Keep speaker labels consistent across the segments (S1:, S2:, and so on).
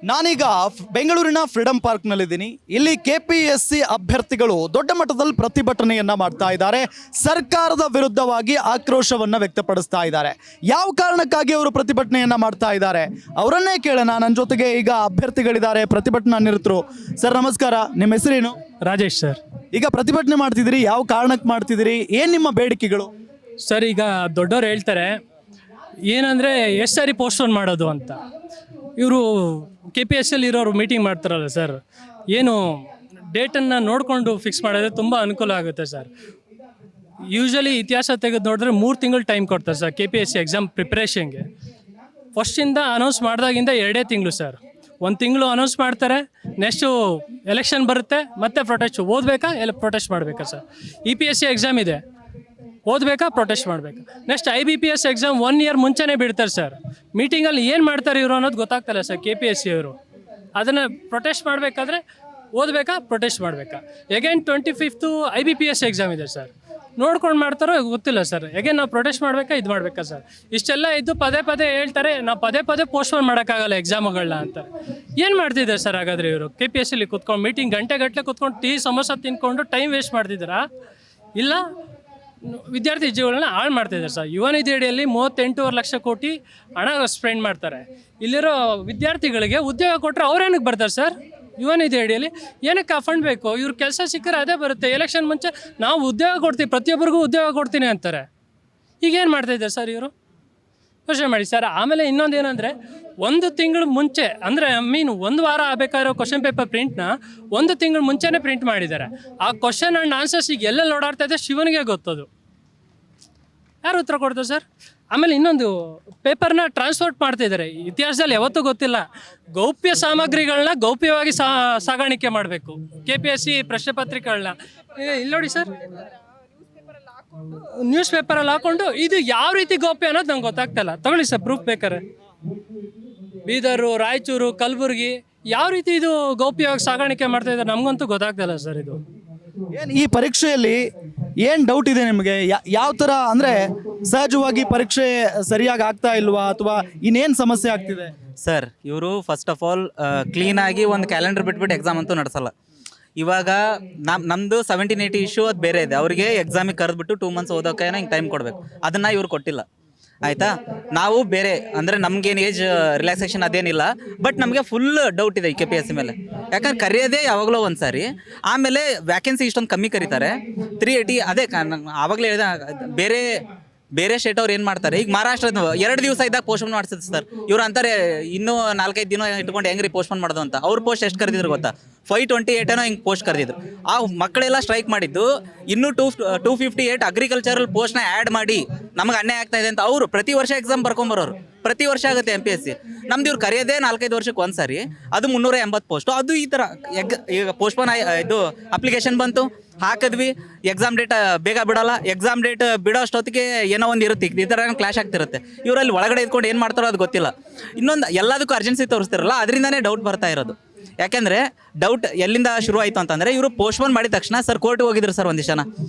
S1: ನಾನೀಗ ಬೆಂಗಳೂರಿನ ಫ್ರೀಡಂ ಪಾರ್ಕ್ನಲ್ಲಿದ್ದೀನಿ. ಇಲ್ಲಿ ಕೆಪಿಎಸ್ಸಿ ಅಭ್ಯರ್ಥಿಗಳು ದೊಡ್ಡ ಮಟ್ಟದಲ್ಲಿ ಪ್ರತಿಭಟನೆಯನ್ನ ಮಾಡ್ತಾ ಇದ್ದಾರೆ. ಸರ್ಕಾರದ ವಿರುದ್ಧವಾಗಿ ಆಕ್ರೋಶವನ್ನ ವ್ಯಕ್ತಪಡಿಸ್ತಾ ಇದ್ದಾರೆ. ಯಾವ ಕಾರಣಕ್ಕಾಗಿ ಅವರು ಪ್ರತಿಭಟನೆಯನ್ನ ಮಾಡ್ತಾ ಇದ್ದಾರೆ ಅವರನ್ನೇ ಕೇಳೋಣ. ನನ್ನ ಜೊತೆಗೆ ಈಗ ಅಭ್ಯರ್ಥಿಗಳಿದ್ದಾರೆ, ಪ್ರತಿಭಟನಾ ನಿರತರು. ಸರ್ ನಮಸ್ಕಾರ, ನಿಮ್ಮ ಹೆಸರೇನು?
S2: ರಾಜೇಶ್ ಸರ್.
S1: ಈಗ ಪ್ರತಿಭಟನೆ ಮಾಡ್ತಿದ್ದೀರಿ, ಯಾವ ಕಾರಣಕ್ಕೆ ಮಾಡ್ತಿದ್ದೀರಿ, ಏನು ನಿಮ್ಮ ಬೇಡಿಕೆಗಳು?
S2: ಸರ್, ಈಗ ದೊಡ್ಡವ್ರು ಹೇಳ್ತಾರೆ ಏನಂದರೆ ಎಷ್ಟು ಸಾರಿ ಪೋಸ್ಟ್ಪೋನ್ ಮಾಡೋದು ಅಂತ. ಇವರು ಕೆ ಪಿ ಎಸ್ ಎಲ್ಲಿ ಇರೋರು ಮೀಟಿಂಗ್ ಮಾಡ್ತಾರಲ್ಲ ಸರ್, ಏನು ಡೇಟನ್ನು ನೋಡಿಕೊಂಡು ಫಿಕ್ಸ್ ಮಾಡಿದ್ರೆ ತುಂಬ ಅನುಕೂಲ ಆಗುತ್ತೆ ಸರ್. ಯೂಶ್ವಲಿ ಇತಿಹಾಸ ತೆಗೆದು ನೋಡಿದ್ರೆ 3 ತಿಂಗಳು ಟೈಮ್ ಕೊಡ್ತಾರೆ sir K P S C exam ಪ್ರಿಪ್ರೇಷನ್ಗೆ. ಫಸ್ಟಿಂದ ಅನೌನ್ಸ್ ಮಾಡಿದಾಗಿಂದ 2 ತಿಂಗಳು ಸರ್. 1 ತಿಂಗಳು ಅನೌನ್ಸ್ ಮಾಡ್ತಾರೆ, ನೆಕ್ಸ್ಟು ಎಲೆಕ್ಷನ್ ಬರುತ್ತೆ, ಮತ್ತೆ ಪ್ರೊಟೆಸ್ಟ್. ಓದಬೇಕಾ ಎಲ್ಲ ಪ್ರೊಟೆಸ್ಟ್ ಮಾಡಬೇಕಾ sir? E P S C exam ಇದೆ, ಓದಬೇಕಾ ಪ್ರೊಟೆಸ್ಟ್ ಮಾಡಬೇಕಾ? Next I B P S exam 1 year ಮುಂಚೆನೇ ಬಿಡ್ತಾರೆ ಸರ್. ಮೀಟಿಂಗಲ್ಲಿ ಏನು ಮಾಡ್ತಾರೆ ಇವರು ಅನ್ನೋದು ಗೊತ್ತಾಗ್ತಲ್ಲ sir K P S C ಅವರು. ಅದನ್ನು ಪ್ರೊಟೆಸ್ಟ್ ಮಾಡಬೇಕಾದ್ರೆ ಓದಬೇಕಾ ಪ್ರೊಟೆಸ್ಟ್ ಮಾಡಬೇಕಾ? Again 25th I B P S exam ಇದೆ ಸರ್. ನೋಡ್ಕೊಂಡು ಮಾಡ್ತಾರೋ ಗೊತ್ತಿಲ್ಲ ಸರ್. ಎಗೇನ್ ನಾವು ಪ್ರೊಟೆಸ್ಟ್ ಮಾಡಬೇಕಾ ಇದು ಮಾಡಬೇಕಾ ಸರ್? ಇಷ್ಟೆಲ್ಲ ಇದ್ದು ಪದೇ ಪದೇ ಹೇಳ್ತಾರೆ ನಾವು ಪದೇ ಪೋಸ್ಟ್ಪೋನ್ ಮಾಡೋಕ್ಕಾಗಲ್ಲ ಎಕ್ಸಾಮ್ಗಳನ್ನ ಅಂತ. ಏನು ಮಾಡ್ತಿದ್ದಾರೆ ಸರ್ ಹಾಗಾದರೆ ಇವರು? ಕೆ ಪಿ ಎಸ್ ಸಿಲಿ ಕೂತ್ಕೊಂಡು ಮೀಟಿಂಗ್ ಗಂಟೆ ಕೂತ್ಕೊಂಡು ಟೀ ಸಮೋಸ ತಿನ್ಕೊಂಡು ಟೈಮ್ ವೇಸ್ಟ್ ಮಾಡ್ತಿದ್ದಾರಾ, ಇಲ್ಲ ವಿದ್ಯಾರ್ಥಿ ಜೀವಗಳನ್ನ ಹಾಳು ಮಾಡ್ತಿದ್ದಾರೆ ಸರ್? ಯುವ ನಿಧಿ ಅಡಿಯಲ್ಲಿ 38.5 ಲಕ್ಷ ಕೋಟಿ ಹಣ ಸ್ಪೆಂಡ್ ಮಾಡ್ತಾರೆ. ಇಲ್ಲಿರೋ ವಿದ್ಯಾರ್ಥಿಗಳಿಗೆ ಉದ್ಯೋಗ ಕೊಟ್ಟರೆ ಅವ್ರೇನಕ್ಕೆ ಬರ್ತಾರೆ ಸರ್? ಯುವ ನಿಧಿ ಅಡಿಯಲ್ಲಿ ಏನಕ್ಕೆ ಆ ಫಂಡ್ ಬೇಕು? ಇವ್ರ ಕೆಲಸ ಸಿಕ್ಕರೆ ಅದೇ ಬರುತ್ತೆ. ಎಲೆಕ್ಷನ್ ಮುಂಚೆ ನಾವು ಉದ್ಯೋಗ ಕೊಡ್ತೀವಿ, ಪ್ರತಿಯೊಬ್ಬರಿಗೂ ಉದ್ಯೋಗ ಕೊಡ್ತೀನಿ ಅಂತಾರೆ. ಈಗೇನು ಮಾಡ್ತಾಯಿದ್ದಾರೆ ಸರ್ ಇವರು? ಯೋಚನೆ ಮಾಡಿ ಸರ್. ಆಮೇಲೆ ಇನ್ನೊಂದು ಏನಂದರೆ, 1 ತಿಂಗಳು ಮುಂಚೆ ಅಂದರೆ ಒಂದು ವಾರ ಆಗಬೇಕಾಗಿರೋ ಕ್ವಶನ್ ಪೇಪರ್ ಪ್ರಿಂಟ್ನ 1 ತಿಂಗಳು ಮುಂಚೆನೇ ಪ್ರಿಂಟ್ ಮಾಡಿದ್ದಾರೆ. ಆ ಕ್ವಶನ್ ಆ್ಯಂಡ್ ಆನ್ಸರ್ಸ್ ಈಗ ಎಲ್ಲೆಲ್ಲಿ ಓಡಾಡ್ತಾ ಇದೆ ಶಿವನಿಗೆ ಗೊತ್ತದು. ಯಾರು ಉತ್ತರ ಕೊಡ್ತಾರೆ ಸರ್? ಆಮೇಲೆ ಇನ್ನೊಂದು ಪೇಪರ್ನ ಟ್ರಾನ್ಸ್ಪೋರ್ಟ್ ಮಾಡ್ತಿದ್ದಾರೆ. ಇತಿಹಾಸದಲ್ಲಿ ಯಾವತ್ತೂ ಗೊತ್ತಿಲ್ಲ, ಗೌಪ್ಯ ಸಾಮಗ್ರಿಗಳನ್ನ ಗೌಪ್ಯವಾಗಿ ಸಾಗಾಣಿಕೆ ಮಾಡಬೇಕು. ಕೆ ಪಿ ಎಸ್ ಸಿ ಪ್ರಶ್ನೆ ಪತ್ರಿಕೆಗಳನ್ನ ಇಲ್ಲಿ ನೋಡಿ ಸರ್, ನ್ಯೂಸ್ ಪೇಪರಲ್ಲಿ ಹಾಕೊಂಡು ಇದು ಯಾವ ರೀತಿ ಗೌಪ್ಯ ಅನ್ನೋದು ನಂಗೆ ಗೊತ್ತಾಗ್ತಾಯಿಲ್ಲ. ತಗೊಳ್ಳಿ ಸರ್ ಪ್ರೂಫ್ ಬೇಕಾರೆ. ಬೀದರು, ರಾಯಚೂರು, ಕಲಬುರಗಿ ಯಾವ ರೀತಿ ಇದು ಗೌಪ್ಯವಾಗಿ ಸಾಗಾಣಿಕೆ ಮಾಡ್ತಾ ಇದ್ದಾರೆ ನಮಗಂತೂ ಗೊತ್ತಾಗ್ತಾಯಿಲ್ಲ ಸರ್. ಇದು
S1: ಏನು ಈ ಪರೀಕ್ಷೆಯಲ್ಲಿ ಏನು ಡೌಟ್ ಇದೆ ನಿಮಗೆ? ಯಾವ ಥರ ಅಂದರೆ ಸಹಜವಾಗಿ ಪರೀಕ್ಷೆ ಸರಿಯಾಗಿ ಆಗ್ತಾ ಇಲ್ವಾ, ಅಥವಾ ಇನ್ನೇನು ಸಮಸ್ಯೆ ಆಗ್ತಿದೆ?
S3: ಸರ್, ಇವರು ಫಸ್ಟ್ ಆಫ್ ಆಲ್ ಕ್ಲೀನಾಗಿ ಒಂದು ಕ್ಯಾಲೆಂಡರ್ ಬಿಟ್ಬಿಟ್ಟು ಎಕ್ಸಾಮ್ ಅಂತೂ ನಡೆಸಲ್ಲ. ಇವಾಗ ನಮ್ಮದು 1780 ಇಶ್ಯೂ ಅದು ಬೇರೆ ಇದೆ. ಅವರಿಗೆ ಎಕ್ಸಾಮಿಗೆ ಕರೆದ್ಬಿಟ್ಟು 2 ಮಂತ್ಸ್ ಓದೋಕೆ ಹಿಂಗೆ ಟೈಮ್ ಕೊಡಬೇಕು. ಅದನ್ನು ಇವ್ರು ಕೊಟ್ಟಿಲ್ಲ, ಆಯಿತಾ? ನಾವು ಬೇರೆ ಅಂದರೆ ನಮಗೇನು ಏಜ್ ರಿಲ್ಯಾಕ್ಸೇಷನ್ ಅದೇನಿಲ್ಲ, ಬಟ್ ನಮಗೆ ಫುಲ್ ಡೌಟ್ ಇದೆ ಈ ಕೆ ಪಿ ಎಸ್ ಸಿ ಮೇಲೆ. ಯಾಕಂದ್ರೆ ಕರೆಯೋದೇ ಯಾವಾಗಲೂ ಒಂದು ಸಾರಿ, ಆಮೇಲೆ ವ್ಯಾಕೆನ್ಸಿ ಇಷ್ಟೊಂದು ಕಮ್ಮಿ ಕರೀತಾರೆ. 380 ಅದೇ ಆವಾಗಲೇ ಹೇಳಿದೆ. ಬೇರೆ ಸ್ಟೇಟ್ ಅವ್ರು ಏನು ಮಾಡ್ತಾರೆ, ಈಗ ಮಹಾರಾಷ್ಟ್ರದ 2 ದಿವಸ ಇದ್ದಾಗ ಪೋಸ್ಟ್ಪೋನ್ ಮಾಡಿಸಿದ್ರು ಸರ್. ಇವ್ರು ಅಂತಾರೆ ಇನ್ನೂ 4-5 ದಿನ ಇಟ್ಕೊಂಡು ಹೆಂಗ್ರಿ ಪೋಸ್ಟ್ಪೋನ್ ಮಾಡೋದು ಅಂತ. ಅವ್ರ ಪೋಸ್ಟ್ ಎಷ್ಟು ಕರೆದಿದ್ರು ಗೊತ್ತಾ? 528 ಹಿಂಗೆ ಪೋಸ್ಟ್ ಕರೆದಿದ್ರು. ಆ ಮಕ್ಕಳೆಲ್ಲ ಸ್ಟ್ರೈಕ್ ಮಾಡಿದ್ದು ಇನ್ನೂ 258 ಅಗ್ರಿಕಲ್ಚರಲ್ ಪೋಸ್ಟ್ನ ಆ್ಯಡ್ ಮಾಡಿ ನಮಗೆ ಅನ್ಯಾಯ ಆಗ್ತಾ ಇದೆ ಅಂತ. ಅವರು ಪ್ರತಿ ವರ್ಷ ಎಕ್ಸಾಮ್ ಬರ್ಕೊಂಬರೋರು, ಪ್ರತಿ ವರ್ಷ ಆಗುತ್ತೆ ಎಮ್ ಪಿ ಎಸ್ ಸಿ. ನಮ್ದು ಇವ್ರು ಕರೆಯೋದೇ 4-5 ವರ್ಷಕ್ಕೆ ಒಂದು ಸಾರಿ. ಅದು 380 ಪೋಸ್ಟು. ಅದು ಈ ಥರ ಈಗ ಪೋಸ್ಟ್ಪೋನ್ ಇದು ಅಪ್ಲಿಕೇಶನ್ ಬಂತು, ಹಾಕಿದ್ವಿ, ಎಕ್ಸಾಮ್ ಡೇಟ್ ಬೇಗ ಬಿಡೋಲ್ಲ. ಎಕ್ಸಾಮ್ ಡೇಟ್ ಬಿಡೋ ಅಷ್ಟೊತ್ತಿಗೆ ಏನೋ ಒಂದು ಇರುತ್ತೆ, ಈ ಥರ ಕ್ಲಾಶ್ ಆಗ್ತಿರುತ್ತೆ. ಇವರಲ್ಲಿ ಒಳಗಡೆ ಇದ್ಕೊಂಡು ಏನು ಮಾಡ್ತಾರೋ ಅದು ಗೊತ್ತಿಲ್ಲ. ಇನ್ನೊಂದು ಎಲ್ಲದಕ್ಕೂ ಅರ್ಜೆನ್ಸಿ ತೋರಿಸ್ತಿರಲ್ಲ, ಅದರಿಂದನೇ ಡೌಟ್ ಬರ್ತಾ ಇರೋದು. ಯಾಕೆಂದರೆ ಡೌಟ್ ಎಲ್ಲಿಂದ ಶುರು ಆಯಿತು ಅಂತಂದರೆ, ಇವರು ಪೋಸ್ಟ್ಪೋನ್ ಮಾಡಿದ ತಕ್ಷಣ ಸರ್ ಕೋರ್ಟ್ಗೆ ಹೋಗಿದ್ರು ಸರ್ ಒಂದಿಷ್ಟು ಜನ.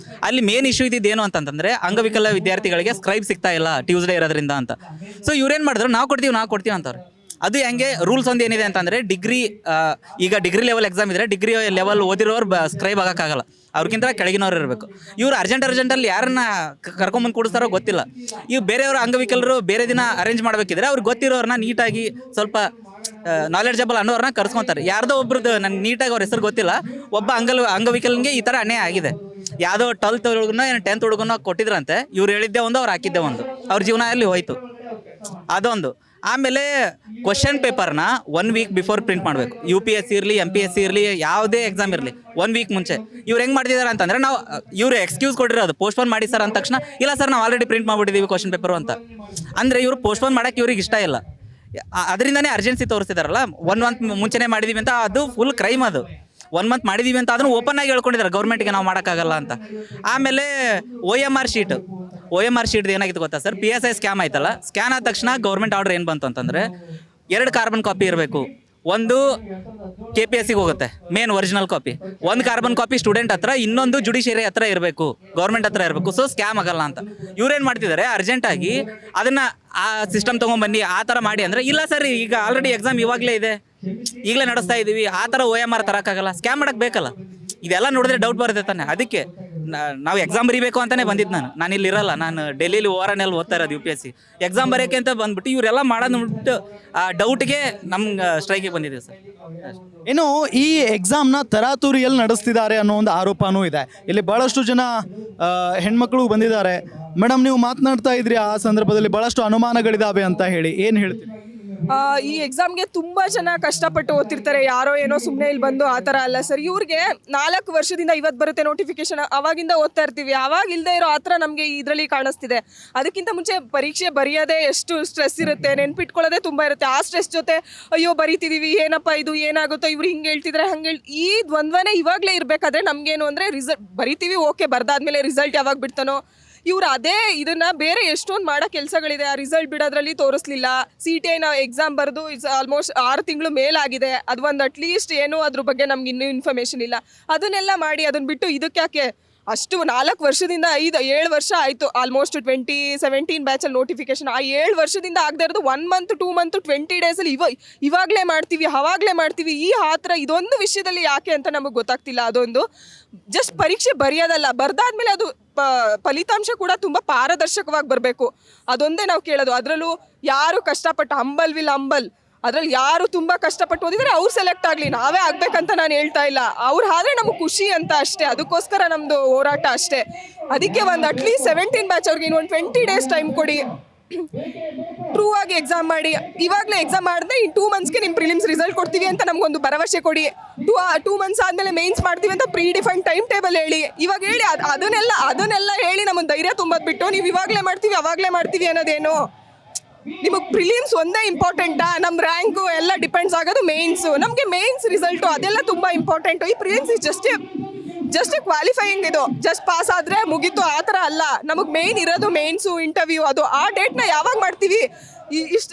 S3: ಅಲ್ಲಿ ಮೇನ್ ಇಶ್ಯೂ ಇದ್ದಿದ್ದೇನು ಅಂತಂದರೆ, ಅಂಗವಿಕಲ ವಿದ್ಯಾರ್ಥಿಗಳಿಗೆ ಸ್ಕ್ರೈಬ್ ಸಿಗ್ತಾ ಇಲ್ಲ ಟ್ಯೂಸ್ಡೇ ಇರೋದ್ರಿಂದ ಅಂತ. ಸೊ ಇವ್ರೇನು ಮಾಡಿದ್ರು, ನಾವು ಕೊಡ್ತೀವಿ ಅಂತಾರೆ. ಅದು ಹೆಂಗೆ ರೂಲ್ಸ್ ಒಂದು ಏನಿದೆ ಅಂತಂದರೆ, ಈಗ ಡಿಗ್ರಿ ಲೆವೆಲ್ ಎಕ್ಸಾಮ್ ಇದ್ದರೆ ಡಿಗ್ರಿ ಲೆವೆಲ್ ಓದಿರೋರು ಸ್ಕ್ರೈಬ್ ಆಗೋಕ್ಕಾಗಲ್ಲ, ಅವ್ರಿಗಿಂತ ಕೆಳಗಿನವ್ರು ಇರಬೇಕು. ಇವರು ಅರ್ಜೆಂಟಲ್ಲಿ ಯಾರನ್ನ ಕರ್ಕೊಂಬಂದು ಕೂಡಿಸ್ತಾರೋ ಗೊತ್ತಿಲ್ಲ. ಇವು ಬೇರೆಯವರು ಅಂಗವಿಕಲರು ಬೇರೆ ದಿನ ಅರೇಂಜ್ ಮಾಡಬೇಕಿದ್ರೆ ಅವ್ರಿಗೆ ಗೊತ್ತಿರೋರನ್ನ ನೀಟಾಗಿ ಸ್ವಲ್ಪ ನಾಲೆಡ್ಜಬಲ್ ಅನ್ನೋರನ್ನ ಕರ್ಸ್ಕೊತಾರೆ. ಯಾರ್ದೋ ಒಬ್ರದ್ದು ನನಗೆ ನೀಟಾಗಿ ಅವ್ರ ಹೆಸರು ಗೊತ್ತಿಲ್ಲ, ಒಬ್ಬ ಅಂಗವಿಕಲನಿಗೆ ಈ ಥರ ಅನ್ಯಾಯ ಆಗಿದೆ. ಯಾವುದೋ 12th ಹುಡುಗನೋ 10th ಹುಡುಗನೋ ಕೊಟ್ಟಿದ್ರಂತೆ. ಇವ್ರು ಹೇಳಿದ್ದೆ ಒಂದು, ಅವ್ರು ಹಾಕಿದ್ದೆ ಒಂದು, ಅವ್ರ ಜೀವನ ಅಲ್ಲಿ ಹೋಯ್ತು. ಅದೊಂದು. ಆಮೇಲೆ ಕ್ವಶನ್ ಪೇಪರ್ನ 1 ವೀಕ್ ಬಿಫೋರ್ ಪ್ರಿಂಟ್ ಮಾಡಬೇಕು. ಯು ಪಿ ಎಸ್ ಸಿ ಇರಲಿ, ಎಮ್ ಪಿ ಎಸ್ ಸಿ ಇರಲಿ, ಯಾವುದೇ ಎಕ್ಸಾಮ್ ಇರಲಿ 1 ವೀಕ್ ಮುಂಚೆ. ಇವ್ರು ಹೆಂಗೆ ಮಾಡ್ತಿದ್ದಾರೆ ಅಂತಂದರೆ, ಇವರು ಎಕ್ಸ್ಕ್ಯೂಸ್ ಕೊಟ್ಟಿರೋದು ಪೋಸ್ಟ್ಪೋನ್ ಮಾಡಿ ಸರ್ ಅಂದ ತಕ್ಷಣ, ಇಲ್ಲ ಸರ್ ನಾವು ಆಲ್ರೆಡಿ ಪ್ರಿಂಟ್ ಮಾಡಿಬಿಟ್ಟಿದ್ದೀವಿ ಕ್ವಶನ್ ಪೇಪರು ಅಂತ. ಅಂದರೆ ಇವರು ಪೋಸ್ಟ್ಪೋನ್ ಮಾಡೋಕ್ಕೆ ಇವ್ರಿಗೆ ಇಷ್ಟ ಇಲ್ಲ, ಅದರಿಂದನೇ ಅರ್ಜೆನ್ಸಿ ತೋರಿಸ್ತಿದಾರಲ್ಲ. 1 ಮಂತ್ ಮುಂಚೆನೇ ಮಾಡಿದ್ದೀವಿ ಅಂತ, ಅದು ಫುಲ್ ಕ್ರೈಮ್. ಅದು 1 ಮಂತ್ ಮಾಡಿದ್ದೀವಿ ಅಂತ ಅದನ್ನು ಓಪನ್ ಆಗಿ ಹೇಳ್ಕೊಂಡಿದ್ದಾರೆ ಗೌರ್ಮೆಂಟ್ಗೆ ನಾವು ಮಾಡೋಕ್ಕಾಗಲ್ಲ ಅಂತ. ಆಮೇಲೆ ಒ ಎಮ್ ಆರ್ ಶೀಟ್ದು ಏನಾಗಿತ್ತು ಗೊತ್ತಾ ಸರ್? PSI ಸ್ಕ್ಯಾಮ್ ಆಯ್ತಲ್ಲ, ಸ್ಕ್ಯಾನ್ ಆದ ತಕ್ಷಣ ಗೌರ್ಮೆಂಟ್ ಆರ್ಡರ್ ಏನು ಬಂತು ಅಂತಂದರೆ, 2 ಕಾರ್ಬನ್ ಕಾಪಿ ಇರಬೇಕು. ಒಂದು ಕೆ ಪಿ ಎಸ್ ಸಿಗೆ ಹೋಗುತ್ತೆ main original copy, 1 carbon copy student ಹತ್ರ, ಇನ್ನೊಂದು ಜುಡಿಷಿಯರಿ ಹತ್ರ ಇರಬೇಕು, ಗೌರ್ಮೆಂಟ್ ಹತ್ರ ಇರಬೇಕು. ಸೊ ಸ್ಕ್ಯಾಮ್ ಆಗಲ್ಲ ಅಂತ ಇವ್ರೇನು ಮಾಡ್ತಿದ್ದಾರೆ, ಅರ್ಜೆಂಟಾಗಿ ಅದನ್ನು ಆ ಸಿಸ್ಟಮ್ ತೊಗೊಂಬನ್ನಿ ಆ ಥರ ಮಾಡಿ ಅಂದರೆ, ಇಲ್ಲ ಸರ್ ಈಗ ಆಲ್ರೆಡಿ ಎಕ್ಸಾಮ್ ಇವಾಗಲೇ ಇದೆ, ಈಗಲೇ ನಡೆಸ್ತಾ ಇದೀವಿ, ಆ ಥರ OMR ತರೋಕ್ಕಾಗಲ್ಲ, ಸ್ಕ್ಯಾಮ್ ಮಾಡಕ್ಕೆ ಬೇಕಲ್ಲ. ಇದೆಲ್ಲ ನೋಡಿದ್ರೆ ಡೌಟ್ ಬರುತ್ತೆ ತಾನೆ. ಅದಕ್ಕೆ ನಾವು ಎಕ್ಸಾಮ್ ಬರೀಬೇಕು ಅಂತಾನೆ ಬಂದಿದ್ದು. ನಾನು ಇಲ್ಲಿ ಇರಲ್ಲ, ನಾನು ಡೆಲ್ಲಿಲಿ ಓವರ್ನಲ್ಲಿ ಓದ್ತಾ ಇರೋದು UPSC ಎಕ್ಸಾಮ್ ಬರೆಯೋಕ್ಕೆ ಅಂತ ಬಂದ್ಬಿಟ್ಟು ಇವರೆಲ್ಲ ಮಾಡೋದು ನೋಡ್ಬಿಟ್ಟು ಆ ಡೌಟ್ಗೆ ನಮ್ಗೆ ಸ್ಟ್ರೈಕಿಗೆ ಬಂದಿದ್ದೀವಿ ಸರ್.
S1: ಇನ್ನು ಈ ಎಕ್ಸಾಮ್ನ ತರಾತುರಿಯಲ್ಲಿ ನಡೆಸ್ತಿದ್ದಾರೆ ಅನ್ನೋ ಒಂದು ಆರೋಪನೂ ಇದೆ. ಇಲ್ಲಿ ಬಹಳಷ್ಟು ಜನ ಹೆಣ್ಮಕ್ಳು ಬಂದಿದ್ದಾರೆ. ಮೇಡಮ್, ನೀವು ಮಾತನಾಡ್ತಾ ಇದ್ರಿ ಆ ಸಂದರ್ಭದಲ್ಲಿ ಬಹಳಷ್ಟು ಅನುಮಾನಗಳಿದಾವೆ ಅಂತ ಹೇಳಿ, ಏನು ಹೇಳ್ತೀರಿ?
S4: ಈ ಎಕ್ಸಾಮ್ಗೆ ತುಂಬ ಜನ ಕಷ್ಟಪಟ್ಟು ಓದ್ತಿರ್ತಾರೆ, ಯಾರೋ ಏನೋ ಸುಮ್ಮನೆ ಇಲ್ಲಿ ಬಂದು ಆ ಥರ ಅಲ್ಲ ಸರ್. ಇವ್ರಿಗೆ 4 ವರ್ಷದಿಂದ ಇವತ್ತು ಬರುತ್ತೆ ನೋಟಿಫಿಕೇಶನ್, ಅವಾಗಿಂದ ಓದ್ತಾ ಇರ್ತೀವಿ. ಅವಾಗ ಇಲ್ಲದೆ ಇರೋ ಆ ಥರ ನಮಗೆ ಇದರಲ್ಲಿ ಕಾಣಿಸ್ತಿದೆ. ಅದಕ್ಕಿಂತ ಮುಂಚೆ ಪರೀಕ್ಷೆ ಬರೆಯೋದೇ ಎಷ್ಟು ಸ್ಟ್ರೆಸ್ ಇರುತ್ತೆ, ನೆನ್ಪಿಟ್ಕೊಳ್ಳೋದೇ ತುಂಬ ಇರುತ್ತೆ. ಆ ಸ್ಟ್ರೆಸ್ ಜೊತೆ ಅಯ್ಯೋ ಬರೀತಿದ್ದೀವಿ, ಏನಪ್ಪ ಇದು ಏನಾಗುತ್ತೋ, ಇವ್ರು ಹಿಂಗೆ ಹೇಳ್ತಿದ್ರೆ ಹಂಗೆ ಈ ದ್ವಂದ್ವನೇ ಇವಾಗಲೇ ಇರಬೇಕಾದ್ರೆ ನಮಗೇನು ಅಂದರೆ ರಿಸಲ್ಟ್ ಬರಿತೀವಿ, ಓಕೆ, ಬರ್ದಾದ್ಮೇಲೆ ರಿಸಲ್ಟ್ ಯಾವಾಗ ಬಿಡ್ತಾನೋ. ಇವ್ರು ಅದೇ ಇದನ್ನ ಬೇರೆ ಎಷ್ಟೊಂದು ಮಾಡೋ ಕೆಲಸಗಳಿದೆ, ಆ ರಿಸಲ್ಟ್ ಬಿಡೋದ್ರಲ್ಲಿ ತೋರಿಸ್ಲಿಲ್ಲ. CTI ನಾವು ಎಕ್ಸಾಮ್ ಬರೆದು ಆಲ್ಮೋಸ್ಟ್ 6 ತಿಂಗಳು ಮೇಲಾಗಿದೆ. ಅದು ಒಂದು ಅಟ್ಲೀಸ್ಟ್ ಏನೋ ಅದ್ರ ಬಗ್ಗೆ ನಮ್ಗೆ ಇನ್ನೂ ಇನ್ಫಾರ್ಮೇಷನ್ ಇಲ್ಲ. ಅದನ್ನೆಲ್ಲ ಮಾಡಿ ಅದನ್ನ ಬಿಟ್ಟು ಇದಕ್ಕೆ ಯಾಕೆ ಅಷ್ಟು 4 ವರ್ಷದಿಂದ 7 ವರ್ಷ ಆಯಿತು. ಆಲ್ಮೋಸ್ಟ್ 2017 ಬ್ಯಾಚಲ್ಲಿ ನೋಟಿಫಿಕೇಶನ್. ಆ 7 ವರ್ಷದಿಂದ ಆಗದೆ ಇರೋದು 1 ಮಂತ್ 2 ಮಂತ್ 20 ಡೇಸಲ್ಲಿ ಇವಾಗಲೇ ಮಾಡ್ತೀವಿ, ಅವಾಗಲೇ ಮಾಡ್ತೀವಿ. ಈ ಥರ ಇದೊಂದು ವಿಷಯದಲ್ಲಿ ಯಾಕೆ ಅಂತ ನಮಗೆ ಗೊತ್ತಾಗ್ತಿಲ್ಲ. ಅದೊಂದು ಜಸ್ಟ್ ಪರೀಕ್ಷೆ ಬರೆಯೋದಲ್ಲ, ಬರ್ದಾದ್ಮೇಲೆ ಅದು ಫಲಿತಾಂಶ ಕೂಡ ತುಂಬ ಪಾರದರ್ಶಕವಾಗಿ ಬರಬೇಕು. ಅದೊಂದೇ ನಾವು ಕೇಳೋದು. ಅದರಲ್ಲೂ ಯಾರು ಕಷ್ಟಪಟ್ಟು ಹಂಬಲ್ ಅದ್ರಲ್ಲಿ ಯಾರು ತುಂಬ ಕಷ್ಟಪಟ್ಟು ಓದಿದರೆ ಅವ್ರು ಸೆಲೆಕ್ಟ್ ಆಗಲಿ, ನಾವೇ ಆಗ್ಬೇಕಂತ ನಾನು ಹೇಳ್ತಾ ಇಲ್ಲ. ಅವ್ರು ಆದರೆ ನಮಗೆ ಖುಷಿ ಅಂತ ಅಷ್ಟೇ, ಅದಕ್ಕೋಸ್ಕರ ನಮ್ಮದು ಹೋರಾಟ ಅಷ್ಟೇ. ಅದಕ್ಕೆ ಒಂದು ಅಟ್ಲೀಸ್ಟ್ 17 ಬ್ಯಾಚ್ ಅವ್ರಿಗೆ ಇನ್ನೊಂದು 20 ಡೇಸ್ ಟೈಮ್ ಕೊಡಿ, ಟ್ರೂ ಆಗಿ ಎಕ್ಸಾಮ್ ಮಾಡಿ. ಇವಾಗಲೇ ಎಕ್ಸಾಮ್ ಮಾಡಿದ್ರೆ ಇನ್ನು 2 ಮಂತ್ಸ್ಗೆ ನಿಮ್ಮ ಪ್ರಿಲಿಮ್ಸ್ ರಿಸಲ್ಟ್ ಕೊಡ್ತೀವಿ ಅಂತ ನಮಗೊಂದು ಭರವಸೆ ಕೊಡಿ. 2 ಮಂತ್ಸ್ ಆದಮೇಲೆ ಮೇನ್ಸ್ ಮಾಡ್ತೀವಿ ಅಂತ ಡಿಫೈನ್ ಟೈಮ್ ಟೇಬಲ್ ಹೇಳಿ. ಇವಾಗ ಹೇಳಿ ಅದನ್ನೆಲ್ಲ ಹೇಳಿ ನಮ್ಮನ್ನು ಧೈರ್ಯ ತುಂಬೋದು ಬಿಟ್ಟು ನೀವು ಇವಾಗಲೇ ಮಾಡ್ತೀವಿ ಅವಾಗಲೇ ಮಾಡ್ತೀವಿ ಅನ್ನೋದೇನು? ನಿಮಗೆ ಪ್ರಿಲಿಮ್ಸ್ ಒಂದೇ ಇಂಪಾರ್ಟೆಂಟಾ? ನಮ್ಮ ರ್ಯಾಂಕು ಎಲ್ಲ ಡಿಪೆಂಡ್ಸ್ ಆಗೋದು ಮೇನ್ಸು. ನಮಗೆ ಮೇನ್ಸ್ ರಿಸಲ್ಟು ಅದೆಲ್ಲ ತುಂಬ ಇಂಪಾರ್ಟೆಂಟು. ಈ ಪ್ರಿಲಿಮ್ಸ್ ಇಸ್ ಜಸ್ಟ್ ಕ್ವಾಲಿಫೈಯಿಂಗ್, ಇದು ಜಸ್ಟ್ ಪಾಸ್ ಆದರೆ ಮುಗೀತು ಆ ಥರ ಅಲ್ಲ. ನಮಗೆ ಮೇನ್ ಇರೋದು ಮೇನ್ಸು, ಇಂಟರ್ವ್ಯೂ. ಅದು ಆ ಡೇಟ್ನ ಯಾವಾಗ ಮಾಡ್ತೀವಿ?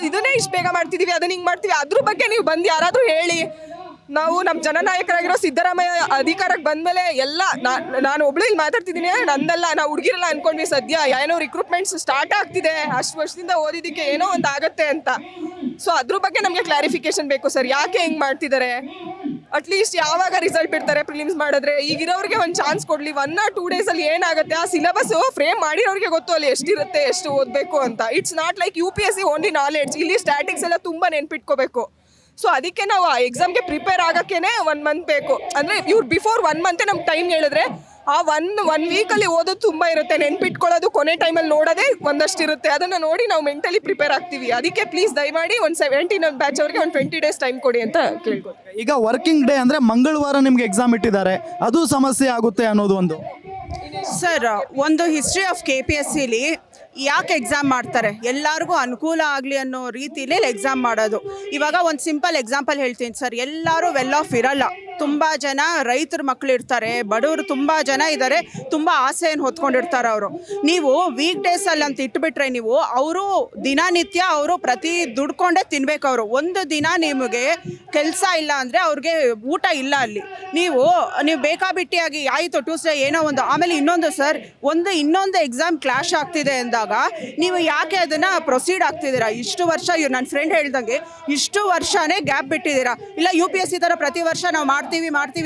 S4: ಇದನ್ನೇ ಇಷ್ಟು ಬೇಗ ಮಾಡ್ತಿದ್ದೀವಿ, ಅದನ್ನ ಹಿಂಗೆ ಮಾಡ್ತೀವಿ. ಅದ್ರ ಬಗ್ಗೆ ನೀವು ಬಂದು ಯಾರಾದರೂ ಹೇಳಿ. ನಾವು ನಮ್ಮ ಜನನಾಯಕರಾಗಿರೋ ಸಿದ್ದರಾಮಯ್ಯ ಅಧಿಕಾರಕ್ಕೆ ಬಂದಮೇಲೆ ಎಲ್ಲ ನಾನು ಒಬ್ಳು ಇಲ್ಲಿ ಮಾತಾಡ್ತಿದ್ದೀನಿ, ನಂದೆಲ್ಲ ನಾವು ಹುಡುಗಿರೆಲ್ಲ ಅನ್ಕೊಂಡ್ವಿ ಸದ್ಯ ಏನೋ ರಿಕ್ರೂಟ್ಮೆಂಟ್ಸ್ ಸ್ಟಾರ್ಟ್ ಆಗ್ತಿದೆ, ಅಷ್ಟು ವರ್ಷದಿಂದ ಓದಿದ್ದಕ್ಕೆ ಏನೋ ಒಂದು ಆಗುತ್ತೆ ಅಂತ. ಸೊ ಅದ್ರ ಬಗ್ಗೆ ನಮಗೆ ಕ್ಲಾರಿಫಿಕೇಶನ್ ಬೇಕು ಸರ್, ಯಾಕೆ ಹಿಂಗೆ ಮಾಡ್ತಿದ್ದಾರೆ? ಅಟ್ಲೀಸ್ಟ್ ಯಾವಾಗ ರಿಸಲ್ಟ್ ಬಿಡ್ತಾರೆ ಪ್ರಿಲಿಮ್ಸ್ ಮಾಡಿದ್ರೆ? ಈಗಿರೋರಿಗೆ ಒಂದು ಚಾನ್ಸ್ ಕೊಡಲಿ. 1 or 2 ಡೇಸಲ್ಲಿ ಏನಾಗುತ್ತೆ? ಆ ಸಿಲೆಬಸ್ಸು ಫ್ರೇಮ್ ಮಾಡಿರೋರಿಗೆ ಗೊತ್ತು ಅಲ್ಲಿ ಎಷ್ಟಿರುತ್ತೆ, ಎಷ್ಟು ಓದಬೇಕು ಅಂತ. It's not like UPSC only knowledge. ಇಲ್ಲಿ ಸ್ಟ್ಯಾಟಿಕ್ಸ್ ಎಲ್ಲ ತುಂಬ ನೆನ್ಪಿಟ್ಕೋಬೇಕು. ಸೊ ಅದಕ್ಕೆ ನಾವು ಆ ಎಕ್ಸಾಮ್ಗೆ ಪ್ರಿಪೇರ್ ಆಗೋಕ್ಕೇ 1 ಮಂತ್ ಬೇಕು. ಅಂದರೆ ಇವ್ರು ಬಿಫೋರ್ 1 ಮಂತೇ ನಮ್ಗೆ ಟೈಮ್ ಹೇಳಿದ್ರೆ ಆ ಒನ್ ವೀಕಲ್ಲಿ ಓದೋದು ತುಂಬ ಇರುತ್ತೆ, ನೆನ್ಪಿಟ್ಕೊಳ್ಳೋದು ಕೊನೆ ಟೈಮಲ್ಲಿ ನೋಡೋದೇ ಒಂದಷ್ಟು ಇರುತ್ತೆ. ಅದನ್ನು ನೋಡಿ ನಾವು ಮೆಂಟಲಿ ಪ್ರಿಪೇರ್ ಆಗ್ತೀವಿ. ಅದಕ್ಕೆ ಪ್ಲೀಸ್ ದಯಮಾಡಿ ಒಂದು 17 ಬ್ಯಾಚ್ ಅವ್ರಿಗೆ ಒಂದು 20 ಡೇಸ್ ಟೈಮ್ ಕೊಡಿ ಅಂತ ಕೇಳ್ಬೋದು.
S1: ಈಗ ವರ್ಕಿಂಗ್ ಡೇ ಅಂದರೆ ಮಂಗಳವಾರ ನಿಮ್ಗೆ ಎಕ್ಸಾಮ್ ಇಟ್ಟಿದ್ದಾರೆ, ಅದು ಸಮಸ್ಯೆ ಆಗುತ್ತೆ ಅನ್ನೋದು ಒಂದು.
S5: ಸರ್, ಒಂದು ಹಿಸ್ಟ್ರಿ ಆಫ್ KPSCಲಿ ಯಾಕೆ ಎಕ್ಸಾಮ್ ಮಾಡ್ತಾರೆ? ಎಲ್ಲರಿಗೂ ಅನುಕೂಲ ಆಗಲಿ ಅನ್ನೋ ರೀತಿಲೇ ಎಕ್ಸಾಮ್ ಮಾಡೋದು. ಇವಾಗ ಒಂದು ಸಿಂಪಲ್ ಎಕ್ಸಾಂಪಲ್ ಹೇಳ್ತೀನಿ ಸರ್. ಎಲ್ಲರೂ ವೆಲ್ ಆಫ್ ಇರಲ್ಲ. ತುಂಬ ಜನ ರೈತರ ಮಕ್ಕಳು ಇರ್ತಾರೆ, ಬಡವರು ತುಂಬ ಜನ ಇದ್ದಾರೆ, ತುಂಬ ಆಸೆಯನ್ನು ಹೊತ್ಕೊಂಡಿರ್ತಾರೆ ಅವರು. ನೀವು ವೀಕ್ ಡೇಸಲ್ಲಿ ಅಂತ ಇಟ್ಬಿಟ್ರೆ ನೀವು ಅವರು ದಿನನಿತ್ಯ ಅವರು ಪ್ರತಿ ದುಡ್ಕೊಂಡೇ ತಿನ್ಬೇಕು. ಅವರು ಒಂದು ದಿನ ನಿಮಗೆ ಕೆಲಸ ಇಲ್ಲ ಅಂದರೆ ಅವ್ರಿಗೆ ಊಟ ಇಲ್ಲ ಅಲ್ಲಿ. ನೀವು ಬೇಕಾಬಿಟ್ಟಿಯಾಗಿ ಆಯಿತು ಟ್ಯೂಸ್ಡೇ ಏನೋ ಒಂದು, ಆಮೇಲೆ ಇನ್ನೊಂದು ಸರ್, ಇನ್ನೊಂದು ಎಕ್ಸಾಮ್ ಕ್ಲಾಶ್ ಆಗ್ತಿದೆ ಅಂದಾಗ ನೀವು ಯಾಕೆ ಅದನ್ನು ಪ್ರೊಸೀಡ್ ಆಗ್ತಿದ್ದೀರಾ? ಇಷ್ಟು ವರ್ಷ ನನ್ನ ಫ್ರೆಂಡ್ ಹೇಳ್ದಂಗೆ ಇಷ್ಟು ವರ್ಷನೇ ಗ್ಯಾಪ್ ಬಿಟ್ಟಿದ್ದೀರಾ. ಇಲ್ಲ UPSC ಥರ ಪ್ರತಿ ವರ್ಷ ನಾವು ಮಾಡ್ತೀವಿ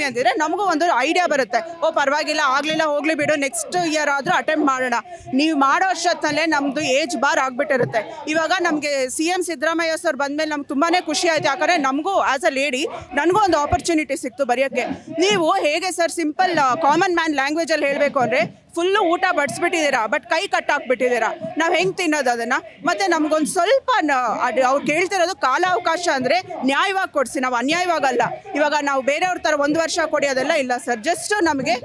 S5: ಅಂತಿದ್ರೆ ನಮಗೂ ಒಂದು ಐಡಿಯಾ ಬರುತ್ತೆ. ಪರವಾಗಿಲ್ಲ, ಆಗಲಿಲ್ಲ ಹೋಗ್ಲಿ ಬಿಡು, ನೆಕ್ಸ್ಟ್ ಇಯರ್ ಆದರೂ ಅಟೆಂಪ್ಟ್ ಮಾಡೋಣ. ನೀವು ಮಾಡೋ ಅಷ್ಟೊತ್ತಲ್ಲೇ ನಮ್ಮದು ಏಜ್ ಬಾರ್ ಆಗಿಬಿಟ್ಟಿರುತ್ತೆ. ಇವಾಗ ನಮಗೆ CM ಸಿದ್ದರಾಮಯ್ಯ ಸರ್ ಬಂದಮೇಲೆ ನಮ್ಗೆ ತುಂಬಾ ಖುಷಿ ಆಯಿತು. ಯಾಕಂದರೆ ನಮಗೂ ಆ್ಯಸ್ ಅ ಲೇಡಿ ನನಗೂ ಒಂದು ಆಪರ್ಚುನಿಟಿ ಸಿಕ್ತು ಬರೆಯೋಕ್ಕೆ. ನೀವು ಹೇಗೆ ಸರ್ ಸಿಂಪಲ್ ಕಾಮನ್ ಮ್ಯಾನ್ ಲ್ಯಾಂಗ್ವೇಜಲ್ಲಿ ಹೇಳಬೇಕು ಅಂದರೆ ಫುಲ್ಲು ಊಟ ಬಡಿಸ್ಬಿಟ್ಟಿದ್ದೀರಾ, ಬಟ್ ಕೈ ಕಟ್ಟಾಕ್ಬಿಟ್ಟಿದ್ದೀರಾ. ನಾವು ಹೆಂಗೆ ತಿನ್ನೋದು ಅದನ್ನು? ಮತ್ತು ನಮಗೊಂದು ಸ್ವಲ್ಪ ಅವ್ರು ಕೇಳ್ತಿರೋದು ಕಾಲಾವಕಾಶ ಅಂದರೆ ನ್ಯಾಯವಾಗಿ ಕೊಡಿಸಿ, ನಾವು ಅನ್ಯಾಯವಾಗಲ್ಲ. ಇವಾಗ ನಾವು ಬೇರೆಯವ್ರ ಥರ 1 ವರ್ಷ ಕೊಡಿ ಅದೆಲ್ಲ ಇಲ್ಲ ಸರ್. ಜಸ್ಟ್ ನಮಗೆ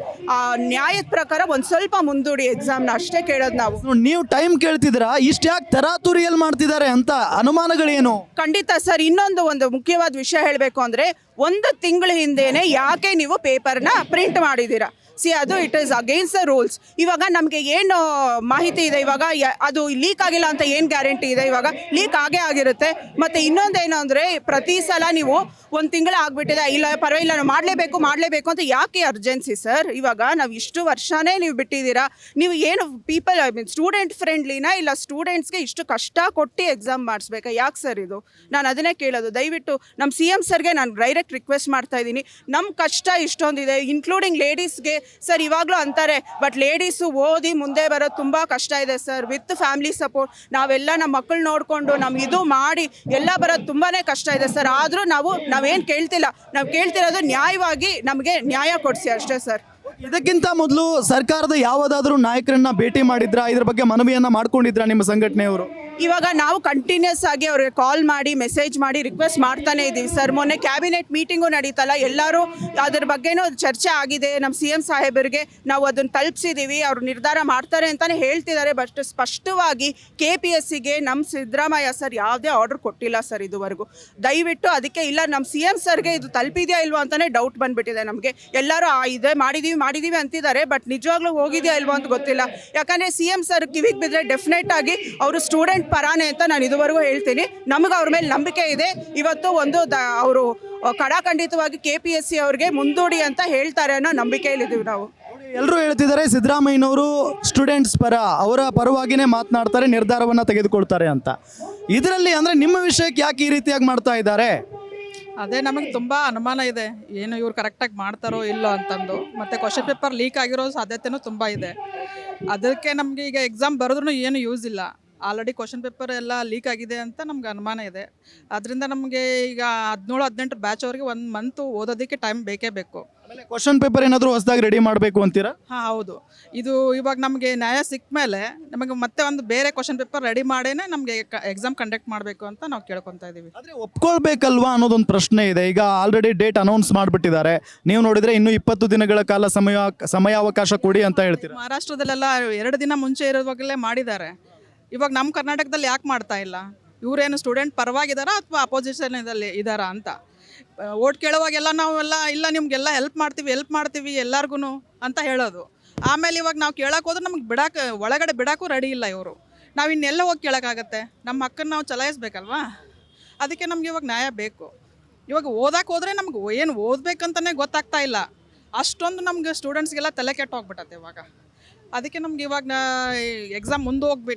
S5: ನ್ಯಾಯದ ಪ್ರಕಾರ ಒಂದು ಸ್ವಲ್ಪ ಮುಂದೂಡಿ ಎಕ್ಸಾಮ್ನ ಅಷ್ಟೇ ಕೇಳೋದು ನಾವು.
S1: ನೀವು ಟೈಮ್ ಕೇಳ್ತಿದ್ದೀರಾ, ಇಷ್ಟು ಯಾಕೆ ತರಾತುರಿಯಲ್ಲಿ ಮಾಡ್ತಿದ್ದಾರೆ ಅಂತ ಅನುಮಾನಗಳೇನು?
S5: ಖಂಡಿತ ಸರ್. ಒಂದು ಮುಖ್ಯವಾದ ವಿಷಯ ಹೇಳಬೇಕು ಅಂದರೆ 1 ತಿಂಗಳ ಹಿಂದೆನೇ ಯಾಕೆ ನೀವು ಪೇಪರ್ನ ಪ್ರಿಂಟ್ ಮಾಡಿದ್ದೀರಾ? ಅದು it is against the rules. ಇವಾಗ ನಮಗೆ ಏನು ಮಾಹಿತಿ ಇದೆ, ಇವಾಗ ಅದು ಲೀಕ್ ಆಗಿಲ್ಲ ಅಂತ ಏನು ಗ್ಯಾರಂಟಿ ಇದೆ? ಇವಾಗ ಲೀಕ್ ಆಗೇ ಆಗಿರುತ್ತೆ. ಮತ್ತು ಇನ್ನೊಂದೇನು ಅಂದರೆ, ಪ್ರತಿ ಸಲ ನೀವು ಒಂದು ತಿಂಗಳು ಆಗಿಬಿಟ್ಟಿದೆ, ಇಲ್ಲ ಪರವಾಗಿಲ್ಲ ನಾವು ಮಾಡಲೇಬೇಕು ಅಂತ ಯಾಕೆ ಅರ್ಜೆನ್ಸಿ ಸರ್? ಇವಾಗ ನಾವು ಇಷ್ಟು ವರ್ಷನೇ ನೀವು ಬಿಟ್ಟಿದ್ದೀರಾ, ನೀವು ಏನು ಪೀಪಲ್ ಐ ಮೀನ್ ಸ್ಟೂಡೆಂಟ್ ಫ್ರೆಂಡ್ಲಿನ, ಇಲ್ಲ ಸ್ಟೂಡೆಂಟ್ಸ್ಗೆ ಇಷ್ಟು ಕಷ್ಟ ಕೊಟ್ಟು ಎಕ್ಸಾಮ್ ಮಾಡಿಸ್ಬೇಕಾ? ಯಾಕೆ ಸರ್ ಇದು? ನಾನು ಅದನ್ನೇ ಕೇಳೋದು. ದಯವಿಟ್ಟು ನಮ್ಮ CM ಸರ್ಗೆ ನಾನು ಡೈರೆಕ್ಟ್ ರಿಕ್ವೆಸ್ಟ್ ಮಾಡ್ತಾ ಇದ್ದೀನಿ. ನಮ್ಮ ಕಷ್ಟ ಇಷ್ಟೊಂದಿದೆ, ಇನ್ಕ್ಲೂಡಿಂಗ್ ಲೇಡೀಸ್ಗೆ ಸರ್. ಇವಾಗಲೂ ಅಂತಾರೆ, ಬಟ್ ಲೇಡೀಸು ಓದಿ ಮುಂದೆ ಬರೋದು ತುಂಬ ಕಷ್ಟ ಇದೆ ಸರ್, ವಿತ್ ಫ್ಯಾಮಿಲಿ ಸಪೋರ್ಟ್. ನಾವೆಲ್ಲ ನಮ್ಮ ಮಕ್ಕಳು ನೋಡಿಕೊಂಡು ನಮ್ಮ ಇದು ಮಾಡಿ ಎಲ್ಲ ಬರೋದು ತುಂಬಾ ಕಷ್ಟ ಇದೆ ಸರ್. ಆದರೂ ನಾವೇನು ಕೇಳ್ತಿಲ್ಲ, ನಾವು ಕೇಳ್ತಿರೋದು ನ್ಯಾಯವಾಗಿ ನಮಗೆ ನ್ಯಾಯ ಕೊಡಿಸಿ ಅಷ್ಟೇ ಸರ್.
S1: ಇದಕ್ಕಿಂತ ಮೊದಲು ಸರ್ಕಾರದ ಯಾವುದಾದ್ರೂ ನಾಯಕರನ್ನ ಭೇಟಿ ಮಾಡಿದ್ರಾ? ಇದ್ರ ಬಗ್ಗೆ ಮನವಿಯನ್ನ ಮಾಡ್ಕೊಂಡಿದ್ರಾ ನಿಮ್ಮ ಸಂಘಟನೆಯವರು?
S5: ಇವಾಗ ನಾವು ಕಂಟಿನ್ಯೂಸ್ ಆಗಿ ಅವ್ರಿಗೆ ಕಾಲ್ ಮಾಡಿ ಮೆಸೇಜ್ ಮಾಡಿ ರಿಕ್ವೆಸ್ಟ್ ಮಾಡ್ತಾನೆ ಇದ್ದೀವಿ ಸರ್. ಮೊನ್ನೆ ಕ್ಯಾಬಿನೆಟ್ ಮೀಟಿಂಗು ನಡೀತಲ್ಲ, ಎಲ್ಲರೂ ಅದ್ರ ಬಗ್ಗೆನೂ ಚರ್ಚೆ ಆಗಿದೆ. ನಮ್ಮ CM ಸಾಹೇಬರಿಗೆ ನಾವು ಅದನ್ನು ತಲುಪಿಸಿದ್ದೀವಿ, ಅವರು ನಿರ್ಧಾರ ಮಾಡ್ತಾರೆ ಅಂತಲೇ ಹೇಳ್ತಿದ್ದಾರೆ. ಬಟ್ ಸ್ಪಷ್ಟವಾಗಿ KPSCಗೆ ನಮ್ಮ ಸಿದ್ದರಾಮಯ್ಯ ಸರ್ ಯಾವುದೇ ಆರ್ಡರ್ ಕೊಟ್ಟಿಲ್ಲ ಸರ್ ಇದುವರೆಗೂ. ದಯವಿಟ್ಟು ಅದಕ್ಕೆ ಇಲ್ಲ, ನಮ್ಮ CM ಸರ್ಗೆ ಇದು ತಲುಪಿದೆಯಾ ಇಲ್ವೋ ಅಂತಲೇ ಡೌಟ್ ಬಂದುಬಿಟ್ಟಿದೆ ನಮಗೆ. ಎಲ್ಲರೂ ಇದೇ ಮಾಡಿದ್ದೀವಿ ಅಂತಿದ್ದಾರೆ, ಬಟ್ ನಿಜವಾಗ್ಲೂ ಹೋಗಿದೆಯಾ ಇಲ್ವೋ ಅಂತ ಗೊತ್ತಿಲ್ಲ. ಯಾಕಂದರೆ CM ಸರ್ ಕಿವಿಗೆ ಬಿದ್ದರೆ ಡೆಫಿನೆಟ್ ಆಗಿ ಅವರು ಸ್ಟೂಡೆಂಟ್ ಪರಾನೆ ಅಂತ ನಾನು ಇದುವರೆಗೂ ಹೇಳ್ತೀನಿ. ನಮಗೆ ಅವ್ರ ಮೇಲೆ ನಂಬಿಕೆ ಇದೆ. ಇವತ್ತು ಅವರು ಕಡಾಖಂಡಿತವಾಗಿ KPSC ಅವ್ರಿಗೆ ಮುಂದೂಡಿ ಅಂತ ಹೇಳ್ತಾರೆ ಅನ್ನೋ ನಂಬಿಕೆಯಲ್ಲಿದ್ದೀವಿ ನಾವು.
S1: ಎಲ್ಲರೂ ಹೇಳ್ತಿದ್ದಾರೆ ಸಿದ್ದರಾಮಯ್ಯನವರು ಸ್ಟೂಡೆಂಟ್ಸ್ ಪರ, ಅವರ ಪರವಾಗಿನೇ ಮಾತನಾಡ್ತಾರೆ, ನಿರ್ಧಾರವನ್ನು ತೆಗೆದುಕೊಳ್ತಾರೆ ಅಂತ. ಇದರಲ್ಲಿ ಅಂದರೆ ನಿಮ್ಮ ವಿಷಯಕ್ಕೆ ಯಾಕೆ ಈ ರೀತಿಯಾಗಿ ಮಾಡ್ತಾ ಇದ್ದಾರೆ?
S6: ಅದೇ ನಮಗೆ ತುಂಬ ಅನುಮಾನ ಇದೆ, ಏನು ಇವ್ರು ಕರೆಕ್ಟಾಗಿ ಮಾಡ್ತಾರೋ ಇಲ್ಲೋ ಅಂತಂದು. ಮತ್ತು ಕ್ವಶನ್ ಪೇಪರ್ ಲೀಕ್ ಆಗಿರೋ ಸಾಧ್ಯತೆಯೂ ತುಂಬ ಇದೆ. ಅದಕ್ಕೆ ನಮಗೆ ಈಗ ಎಕ್ಸಾಮ್ ಬರೆದ್ರೂ ಏನು ಯೂಸ್ ಇಲ್ಲ. ಆಲ್ರೆಡಿ ಕ್ವಶನ್ ಪೇಪರ್ ಎಲ್ಲ ಲೀಕ್ ಆಗಿದೆ ಅಂತ ನಮ್ಗೆ ಅನುಮಾನ ಇದೆ. ಅದರಿಂದ ನಮಗೆ ಈಗ 17-18 ಬ್ಯಾಚ್ ಅವ್ರಿಗೆ 1 ಮಂತು ಓದೋದಕ್ಕೆ ಟೈಮ್ ಬೇಕೇ ಬೇಕು.
S1: ಕ್ವಶನ್ ಪೇಪರ್ ಏನಾದರೂ ಹೊಸದಾಗಿ ರೆಡಿ ಮಾಡಬೇಕು ಅಂತೀರಾ?
S6: ಹಾಂ ಹೌದು. ಇದು ಇವಾಗ ನಮಗೆ ನ್ಯಾಯ ಸಿಕ್ಕ ಮೇಲೆ ನಮಗೆ ಮತ್ತೆ ಒಂದು ಬೇರೆ ಕ್ವಶನ್ ಪೇಪರ್ ರೆಡಿ ಮಾಡೇನೆ ನಮಗೆ ಎಕ್ಸಾಮ್ ಕಂಡಕ್ಟ್ ಮಾಡಬೇಕು ಅಂತ ನಾವು ಕೇಳ್ಕೊತಾ ಇದ್ದೀವಿ.
S1: ಆದರೆ ಒಪ್ಕೊಳ್ಬೇಕಲ್ವಾ ಅನ್ನೋದೊಂದು ಪ್ರಶ್ನೆ ಇದೆ. ಈಗ ಆಲ್ರೆಡಿ ಡೇಟ್ ಅನೌನ್ಸ್ ಮಾಡಿಬಿಟ್ಟಿದ್ದಾರೆ. ನೀವು ನೋಡಿದರೆ ಇನ್ನೂ 20 ದಿನಗಳ ಕಾಲ ಸಮಯಾವಕಾಶ ಕೊಡಿ ಅಂತ ಹೇಳ್ತೀರಾ?
S6: ಮಹಾರಾಷ್ಟ್ರದಲ್ಲೆಲ್ಲ 2 ದಿನ ಮುಂಚೆ ಇರೋವಾಗಲೇ ಮಾಡಿದ್ದಾರೆ. ಇವಾಗ ನಮ್ಮ ಕರ್ನಾಟಕದಲ್ಲಿ ಯಾಕೆ ಮಾಡ್ತಾ ಇಲ್ಲ? ಇವರೇನು ಸ್ಟೂಡೆಂಟ್ ಪರವಾಗಿದ್ದಾರಾ ಅಥವಾ ಅಪೋಸಿಷನಲ್ಲಿ ಇದ್ದಾರಾ ಅಂತ ಓಟ್ ಕೇಳುವಾಗೆಲ್ಲ ನಾವೆಲ್ಲ ಇಲ್ಲ ನಿಮಗೆಲ್ಲ ಹೆಲ್ಪ್ ಮಾಡ್ತೀವಿ ಎಲ್ಲರಿಗೂ ಅಂತ ಹೇಳೋದು. ಆಮೇಲೆ ಇವಾಗ ನಾವು ಕೇಳಕ್ಕೆ ಹೋದ್ರೆ ನಮಗೆ ಒಳಗಡೆ ಬಿಡೋಕ್ಕೂ ರೆಡಿ ಇಲ್ಲ ಇವರು. ನಾವು ಇನ್ನೆಲ್ಲ ಹೋಗಿ ಕೇಳೋಕ್ಕಾಗತ್ತೆ? ನಮ್ಮ ಹಕ್ಕನ್ನು ನಾವು ಚಲಾಯಿಸ್ಬೇಕಲ್ವಾ? ಅದಕ್ಕೆ ನಮ್ಗೆ ಇವಾಗ ನ್ಯಾಯ ಬೇಕು. ಇವಾಗ ಓದಕ್ಕೆ ಹೋದರೆ ನಮ್ಗೆ ಏನು ಓದಬೇಕಂತಲೇ ಗೊತ್ತಾಗ್ತಾ ಇಲ್ಲ. ಅಷ್ಟೊಂದು ನಮ್ಗೆ ಸ್ಟೂಡೆಂಟ್ಸ್ಗೆಲ್ಲ ತಲೆ ಕೆಟ್ಟು ಹೋಗ್ಬಿಟ್ಟತ್ತೆ ಇವಾಗ. ಅದಕ್ಕೆ ನಮ್ಗೆ ಇವಾಗ ಎಕ್ಸಾಮ್ ಮುಂದೆ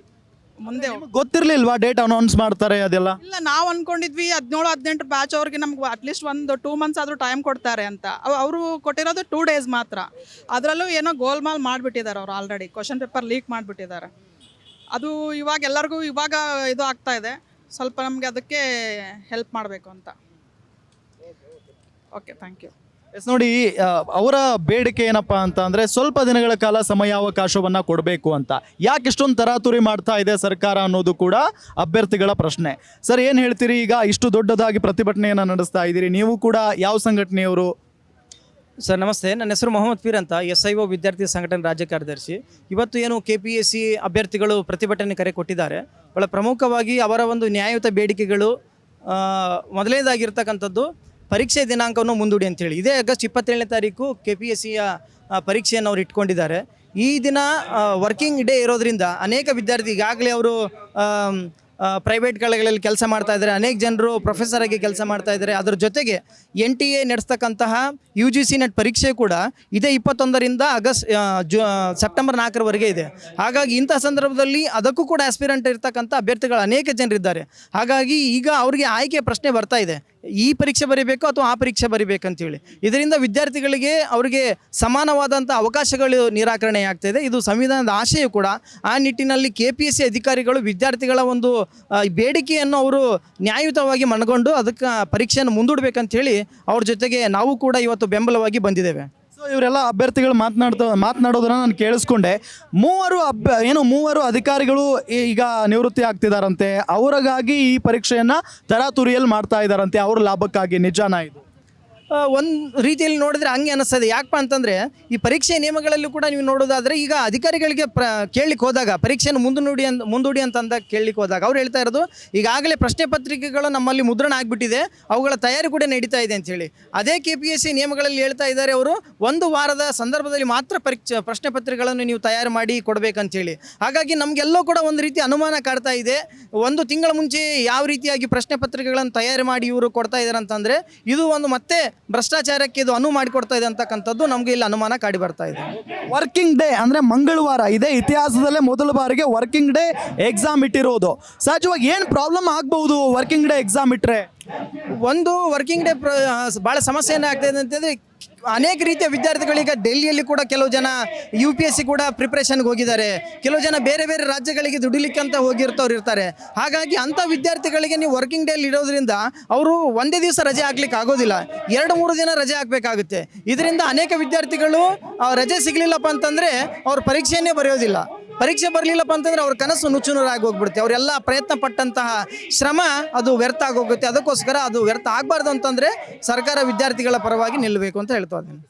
S1: ಗೊತ್ತಿರಲಿಲ್ವಾ ಡೇಟ್ ಅನೌನ್ಸ್ ಮಾಡ್ತಾರೆ ಅದೆಲ್ಲ?
S6: ಇಲ್ಲ, ನಾವು ಅಂದ್ಕೊಂಡಿದ್ವಿ 17-18 ಬ್ಯಾಚ್ ಅವ್ರಿಗೆ ನಮ್ಗೆ ಅಟ್ಲೀಸ್ಟ್ 2 ಮಂತ್ಸ್ ಆದರೂ ಟೈಮ್ ಕೊಡ್ತಾರೆ ಅಂತ. ಅವರು ಕೊಟ್ಟಿರೋದು 2 ಡೇಸ್ ಮಾತ್ರ. ಅದರಲ್ಲೂ ಏನೋ ಗೋಲ್ಮಾಲ್ ಮಾಡಿಬಿಟ್ಟಿದ್ದಾರೆ ಅವರು. ಆಲ್ರೆಡಿ ಕ್ವಶನ್ ಪೇಪರ್ ಲೀಕ್ ಮಾಡಿಬಿಟ್ಟಿದ್ದಾರೆ. ಅದು ಇವಾಗ ಎಲ್ಲರಿಗೂ ಇವಾಗ ಇದು ಆಗ್ತಾ ಇದೆ. ಸ್ವಲ್ಪ ನಮಗೆ ಅದಕ್ಕೆ ಹೆಲ್ಪ್ ಮಾಡಬೇಕು ಅಂತ. Okay, thank you.
S1: ಎಸ್, ನೋಡಿ, ಅವರ ಬೇಡಿಕೆ ಏನಪ್ಪ ಅಂತ ಅಂದರೆ ಸ್ವಲ್ಪ ದಿನಗಳ ಕಾಲ ಸಮಯಾವಕಾಶವನ್ನು ಕೊಡಬೇಕು ಅಂತ. ಯಾಕೆ ಇಷ್ಟೊಂದು ತರಾತುರಿ ಮಾಡ್ತಾ ಇದೆ ಸರ್ಕಾರ ಅನ್ನೋದು ಕೂಡ ಅಭ್ಯರ್ಥಿಗಳ ಪ್ರಶ್ನೆ. ಸರ್, ಏನು ಹೇಳ್ತೀರಿ? ಈಗ ಇಷ್ಟು ದೊಡ್ಡದಾಗಿ ಪ್ರತಿಭಟನೆಯನ್ನು ನಡೆಸ್ತಾ ಇದ್ದೀರಿ, ನೀವು ಕೂಡ ಯಾವ ಸಂಘಟನೆಯವರು?
S7: ಸರ್ ನಮಸ್ತೆ, ನನ್ನ ಹೆಸರು ಮೊಹಮ್ಮದ್ ಪೀರ್ ಅಂತ, SIO ವಿದ್ಯಾರ್ಥಿ ಸಂಘಟನೆ ರಾಜ್ಯ ಕಾರ್ಯದರ್ಶಿ. ಇವತ್ತು ಏನು KPSC ಅಭ್ಯರ್ಥಿಗಳು ಪ್ರತಿಭಟನೆ ಕರೆ ಕೊಟ್ಟಿದ್ದಾರೆ, ಭಾಳ ಪ್ರಮುಖವಾಗಿ ಅವರ ಒಂದು ನ್ಯಾಯಯುತ ಬೇಡಿಕೆಗಳು ಮೊದಲನೇದಾಗಿರ್ತಕ್ಕಂಥದ್ದು ಪರೀಕ್ಷೆ ದಿನಾಂಕವನ್ನು ಮುಂದೂಡಿ ಅಂತೇಳಿ. ಇದೇ ಆಗಸ್ಟ್ 27ನೇ ತಾರೀಕು KPSCಯ ಪರೀಕ್ಷೆಯನ್ನು ಅವ್ರು ಇಟ್ಕೊಂಡಿದ್ದಾರೆ. ಈ ದಿನ ವರ್ಕಿಂಗ್ ಡೇ ಇರೋದ್ರಿಂದ ಅನೇಕ ವಿದ್ಯಾರ್ಥಿ ಈಗಾಗಲೇ ಅವರು ಪ್ರೈವೇಟ್ಗಳಲ್ಲಿ ಕೆಲಸ ಮಾಡ್ತಾ ಇದ್ದಾರೆ, ಅನೇಕ ಜನರು ಪ್ರೊಫೆಸರ್ ಆಗಿ ಕೆಲಸ ಮಾಡ್ತಾ ಇದ್ದಾರೆ. ಅದರ ಜೊತೆಗೆ NTA ನಡೆಸ್ತಕ್ಕಂತಹ UGC ನೆಟ್ ಪರೀಕ್ಷೆ ಕೂಡ ಇದೇ 21ರಿಂದ ಸೆಪ್ಟೆಂಬರ್ 4ರವರೆಗೆ ಇದೆ. ಹಾಗಾಗಿ ಇಂಥ ಸಂದರ್ಭದಲ್ಲಿ ಅದಕ್ಕೂ ಕೂಡ ಆಸ್ಪಿರೆಂಟ್ ಇರ್ತಕ್ಕಂಥ ಅಭ್ಯರ್ಥಿಗಳು ಅನೇಕ ಜನರಿದ್ದಾರೆ. ಹಾಗಾಗಿ ಈಗ ಅವರಿಗೆ ಆಯ್ಕೆ ಪ್ರಶ್ನೆ ಬರ್ತಾ ಇದೆ, ಈ ಪರೀಕ್ಷೆ ಬರೀಬೇಕು ಅಥವಾ ಆ ಪರೀಕ್ಷೆ ಬರೀಬೇಕಂತೇಳಿ. ಇದರಿಂದ ವಿದ್ಯಾರ್ಥಿಗಳಿಗೆ ಅವರಿಗೆ ಸಮಾನವಾದಂಥ ಅವಕಾಶಗಳು ನಿರಾಕರಣೆ ಆಗ್ತಾಯಿದೆ. ಇದು ಸಂವಿಧಾನದ ಆಶಯ ಕೂಡ. ಆ ನಿಟ್ಟಿನಲ್ಲಿ KPSC ಅಧಿಕಾರಿಗಳು ವಿದ್ಯಾರ್ಥಿಗಳ ಒಂದು ಬೇಡಿಕೆಯನ್ನು ಅವರು ನ್ಯಾಯಯುತವಾಗಿ ಮನಗೊಂಡು ಅದಕ್ಕೆ ಪರೀಕ್ಷೆಯನ್ನು ಮುಂದೂಡಬೇಕಂತೇಳಿ ಅವ್ರ ಜೊತೆಗೆ ನಾವು ಕೂಡ ಇವತ್ತು ಬೆಂಬಲವಾಗಿ ಬಂದಿದ್ದೇವೆ.
S1: ಸೊ ಇವರೆಲ್ಲ ಅಭ್ಯರ್ಥಿಗಳು ಮಾತನಾಡೋದನ್ನ ನಾನು ಕೇಳಿಸ್ಕೊಂಡೆ. ಮೂವರು ಅಧಿಕಾರಿಗಳು ಈಗ ನಿವೃತ್ತಿ ಆಗ್ತಿದಾರಂತೆ. ಅವರಿಗಾಗಿ ಈ ಪರೀಕ್ಷೆಯನ್ನು ತರಾತುರಿಯಲ್ಲಿ ಮಾಡ್ತಾ ಇದ್ದಾರಂತೆ, ಅವ್ರ ಲಾಭಕ್ಕಾಗಿ. ನಿಜಾನ ಇದು?
S7: ಒಂದು ರೀತಿಯಲ್ಲಿ ನೋಡಿದ್ರೆ ಹಂಗೆ ಅನಿಸ್ತದೆ. ಯಾಕಪ್ಪ ಅಂತಂದರೆ ಈ ಪರೀಕ್ಷೆ ನಿಯಮಗಳಲ್ಲೂ ಕೂಡ ನೀವು ನೋಡೋದಾದರೆ ಈಗ ಅಧಿಕಾರಿಗಳಿಗೆ ಕೇಳಲಿಕ್ಕೆ ಹೋದಾಗ ಪರೀಕ್ಷೆಯನ್ನು ಮುಂದೂಡಿ ಅಂತ ಅಂದಾಗ ಕೇಳಲಿಕ್ಕೆ ಹೋದಾಗ ಅವ್ರು ಹೇಳ್ತಾ ಇರೋದು ಈಗಾಗಲೇ ಪ್ರಶ್ನೆ ಪತ್ರಿಕೆಗಳು ನಮ್ಮಲ್ಲಿ ಮುದ್ರಣ ಆಗಿಬಿಟ್ಟಿದೆ, ಅವುಗಳ ತಯಾರಿ ಕೂಡ ನಡೀತಾ ಇದೆ ಅಂತೇಳಿ. ಅದೇ KPSC ನಿಯಮಗಳಲ್ಲಿ ಹೇಳ್ತಾ ಇದ್ದಾರೆ ಅವರು 1 ವಾರದ ಸಂದರ್ಭದಲ್ಲಿ ಮಾತ್ರ ಪ್ರಶ್ನೆ ಪತ್ರಿಕೆಗಳನ್ನು ನೀವು ತಯಾರು ಮಾಡಿ ಕೊಡಬೇಕಂತೇಳಿ. ಹಾಗಾಗಿ ನಮಗೆಲ್ಲೋ ಕೂಡ ಒಂದು ರೀತಿ ಅನುಮಾನ ಕಾಡ್ತಾ ಇದೆ. 1 ತಿಂಗಳ ಮುಂಚೆ ಯಾವ ರೀತಿಯಾಗಿ ಪ್ರಶ್ನೆ ಪತ್ರಿಕೆಗಳನ್ನು ತಯಾರು ಮಾಡಿ ಇವರು ಕೊಡ್ತಾ ಇದ್ದಾರೆ ಅಂತಂದರೆ ಇದು ಒಂದು ಮತ್ತೆ ಭ್ರಷ್ಟಾಚಾರಕ್ಕೆ ಇದು ಅನುವು ಮಾಡಿಕೊಡ್ತಾ ಇದೆ ಅಂತಕ್ಕಂಥದ್ದು ನಮಗೆ ಇಲ್ಲಿ ಅನುಮಾನ ಕಾಡಿ ಬರ್ತಾ ಇದೆ.
S1: ವರ್ಕಿಂಗ್ ಡೇ ಅಂದರೆ ಮಂಗಳವಾರ ಇದೇ ಇತಿಹಾಸದಲ್ಲೇ ಮೊದಲ ಬಾರಿಗೆ ವರ್ಕಿಂಗ್ ಡೇ ಎಕ್ಸಾಮ್ ಇಟ್ಟಿರೋದು. ಸಹಜವಾಗಿ ಏನು ಪ್ರಾಬ್ಲಮ್ ಆಗ್ಬಹುದು ವರ್ಕಿಂಗ್ ಡೇ ಎಕ್ಸಾಮ್ ಇಟ್ಟರೆ?
S7: ಒಂದು ವರ್ಕಿಂಗ್ ಡೇ ಭಾಳ ಸಮಸ್ಯೆ ಏನಾಗ್ತಾಯಿದೆ ಅಂತಂದರೆ ಅನೇಕ ರೀತಿಯ ವಿದ್ಯಾರ್ಥಿಗಳೀಗ ಡೆಲ್ಲಿಯಲ್ಲಿ ಕೂಡ ಕೆಲವು ಜನ UPSC ಕೂಡ ಪ್ರಿಪ್ರೇಷನ್ಗೆ ಹೋಗಿದ್ದಾರೆ, ಕೆಲವು ಜನ ಬೇರೆ ಬೇರೆ ರಾಜ್ಯಗಳಿಗೆ ದುಡಿಲಿಕ್ಕೆ ಅಂತ ಹೋಗಿರ್ತವ್ರು ಇರ್ತಾರೆ. ಹಾಗಾಗಿ ಅಂಥ ವಿದ್ಯಾರ್ಥಿಗಳಿಗೆ ನೀವು ವರ್ಕಿಂಗ್ ಡೇಲಿ ಇರೋದ್ರಿಂದ ಅವರು ಒಂದೇ ದಿವಸ ರಜೆ ಹಾಕ್ಲಿಕ್ಕೆ ಆಗೋದಿಲ್ಲ, 2-3 ದಿನ ರಜೆ ಹಾಕಬೇಕಾಗುತ್ತೆ. ಇದರಿಂದ ಅನೇಕ ವಿದ್ಯಾರ್ಥಿಗಳು ರಜೆ ಸಿಗಲಿಲ್ಲಪ್ಪ ಅಂತಂದರೆ ಅವ್ರ ಪರೀಕ್ಷೆಯನ್ನೇ ಬರೆಯೋದಿಲ್ಲ. ಪರೀಕ್ಷೆ ಬರಲಿಲ್ಲಪ್ಪ ಅಂತಂದರೆ ಅವ್ರ ಕನಸು ನುಚ್ಚುನೂರಾಗಿ ಹೋಗ್ಬಿಡುತ್ತೆ. ಅವರೆಲ್ಲ ಪ್ರಯತ್ನ ಪಟ್ಟಂತಹ ಶ್ರಮ ಅದು ವ್ಯರ್ಥ ಆಗೋಗುತ್ತೆ. ಅದಕ್ಕೋಸ್ಕರ ಅದು ವ್ಯರ್ಥ ಆಗಬಾರ್ದು ಅಂತಂದರೆ ಸರ್ಕಾರ ವಿದ್ಯಾರ್ಥಿಗಳ ಪರವಾಗಿ ನಿಲ್ಲಬೇಕು ಅಂತ ಹೇಳ್ತಾ ಇದ್ದೀನಿ.